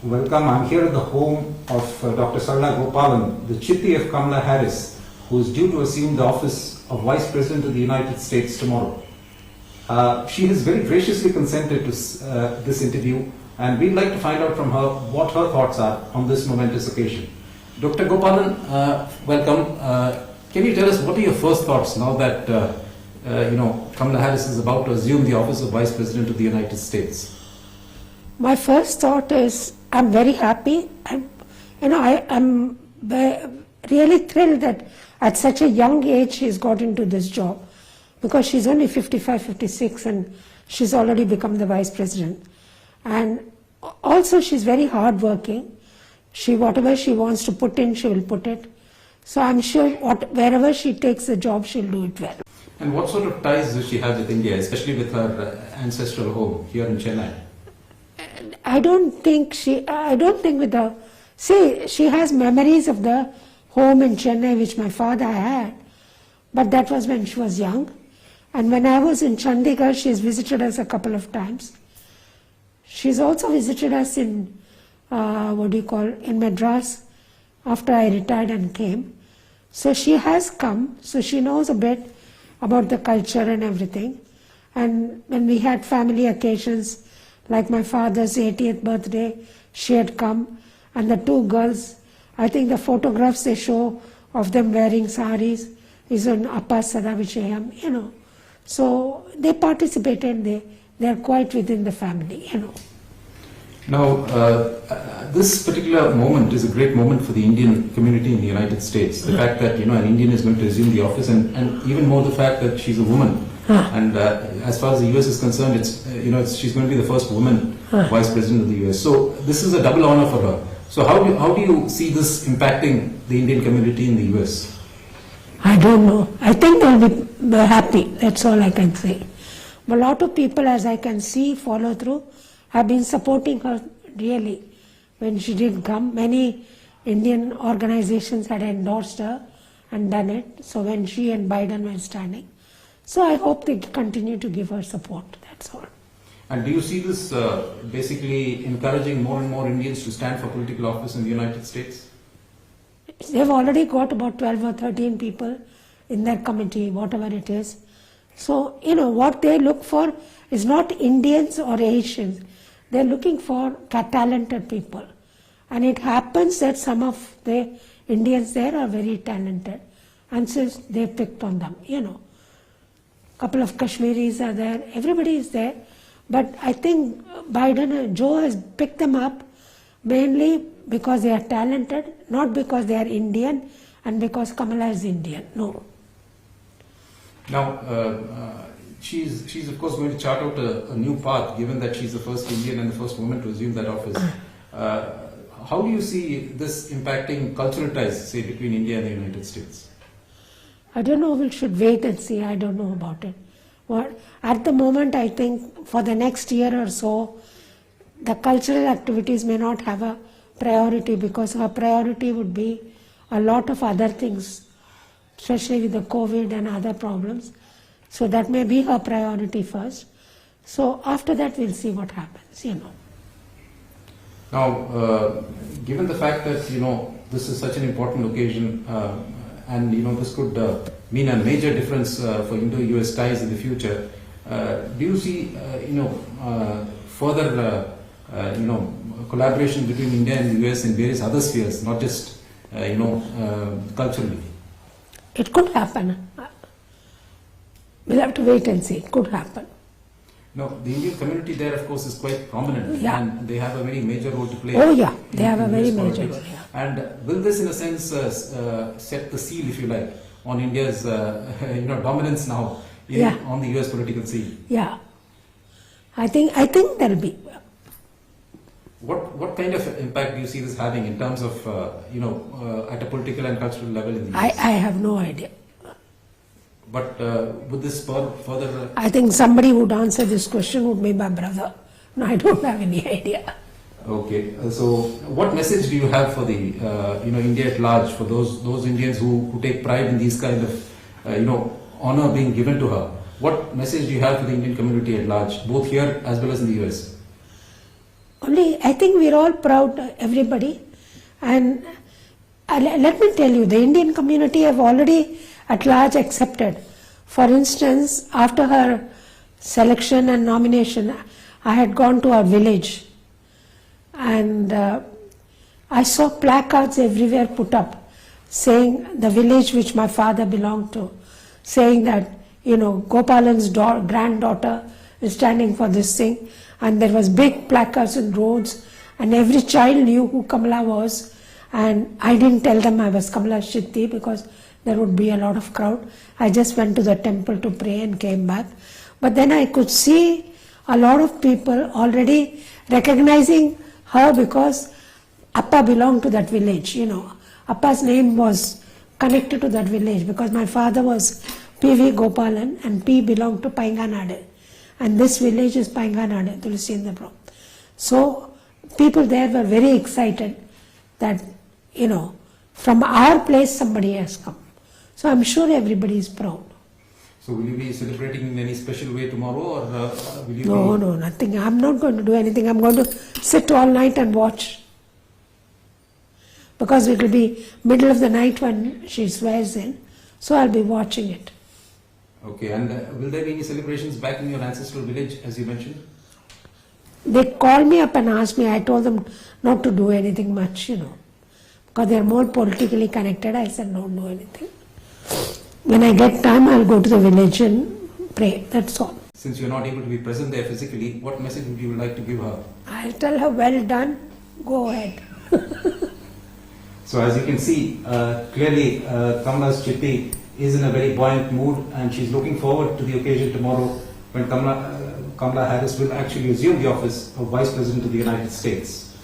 Welcome. I'm here at the home of Dr. Sarala Gopalan, the chitti of Kamala Harris, who is due to assume the office of Vice President of the United States tomorrow. She has very graciously consented to this interview, and we'd like to find out from her what her thoughts are on this momentous occasion. Dr. Gopalan, welcome. Can you tell us what are your first thoughts now that Kamala Harris is about to assume the office of Vice President of the United States? My first thought is I'm very happy. I'm really thrilled that at such a young age she's got into this job, because she's only 55, 56 and she's already become the Vice President. And also she's very hardworking. Whatever she wants to put in, she will put it. So I'm sure wherever she takes the job, she'll do it well. And what sort of ties does she have with India, especially with her ancestral home here in Chennai? I don't think she has memories of the home in Chennai which my father had, but that was when she was young. And when I was in Chandigarh, she's visited us a couple of times. She's also visited us in, in Madras after I retired and came. So she has come, so she knows a bit about the culture and everything. And when we had family occasions, like my father's 80th birthday, she had come, and the two girls, I think the photographs they show of them wearing saris is on Appa Sadavishayam, So they participated, they're quite within the family, Now, this particular moment is a great moment for the Indian community in the United States. The fact that, an Indian is going to assume the office, and even more the fact that she's a woman. And as far as the US is concerned, she's going to be the first woman Vice President of the US. So this is a double honor for her. So how do you see this impacting the Indian community in the US? I don't know. I think they'll be happy. That's all I can say. But a lot of people, as I can see, follow through, have been supporting her really. When she did come, many Indian organizations had endorsed her and done it. So when she and Biden were standing. So I hope they continue to give her support, that's all. And do you see this basically encouraging more and more Indians to stand for political office in the United States? They've already got about 12 or 13 people in their committee, whatever it is. So, what they look for is not Indians or Asians. They're looking for talented people. And it happens that some of the Indians there are very talented. And so they picked on them, Couple of Kashmiris are there, everybody is there. But I think Joe has picked them up mainly because they are talented, not because they are Indian and because Kamala is Indian, no. Now, she's of course going to chart out a new path, given that she's the first Indian and the first woman to assume that office. How do you see this impacting cultural ties, say, between India and the United States? I don't know, we should wait and see, I don't know about it. At the moment, I think for the next year or so, the cultural activities may not have a priority, because her priority would be a lot of other things, especially with the COVID and other problems. So that may be her priority first. So after that, we'll see what happens, Now, given the fact that, this is such an important occasion, and this could mean a major difference for Indo-US ties in the future, do you see, further, collaboration between India and the US in various other spheres, not just, culturally? It could happen. We'll have to wait and see. It could happen. No, the Indian community there, of course, is quite prominent, and they have a very major role to play. Oh yeah, they have a very major role. Yeah. And will this, in a sense, set the seal, if you like, on India's dominance now on the US political scene? Yeah, I think there'll be. What kind of impact do you see this having in terms of at a political and cultural level in the US? I have no idea. But would this spur further? I think somebody would answer this question would be my brother. No, I don't have any idea. Okay, so what message do you have for the India at large, for those Indians who take pride in these kind of honor being given to her? What message do you have for the Indian community at large, both here as well as in the US? Only, I think we're all proud, everybody. And let me tell you, the Indian community have already at large accepted. For instance, after her selection and nomination, I had gone to our village and I saw placards everywhere put up saying the village which my father belonged to, saying that, Gopalan's granddaughter is standing for this thing, and there was big placards in roads, and every child knew who Kamala was, and I didn't tell them I was Kamala's Chitti because there would be a lot of crowd. I just went to the temple to pray and came back. But then I could see a lot of people already recognizing her because Appa belonged to that village, Appa's name was connected to that village because my father was P.V. Gopalan and P belonged to Painganade. And this village is Painganade, Tulasindapura. So people there were very excited that, from our place somebody has come. So I'm sure everybody is proud. So will you be celebrating in any special way tomorrow, or will you No, nothing. I'm not going to do anything. I'm going to sit all night and watch. Because it will be middle of the night when she swears in. So I'll be watching it. Okay, and will there be any celebrations back in your ancestral village, as you mentioned? They called me up and asked me. I told them not to do anything much, because they're more politically connected. I said, don't do anything. When I get time, I'll go to the village and pray. That's all. Since you're not able to be present there physically, what message would you like to give her? I'll tell her, well done, go ahead. So as you can see, clearly Kamala's Chitti is in a very buoyant mood, and she's looking forward to the occasion tomorrow when Kamala Harris will actually assume the office of Vice President of the United States.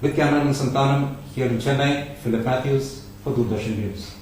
With cameraman Santanam here in Chennai, Philip Matthews for Doordarshan News.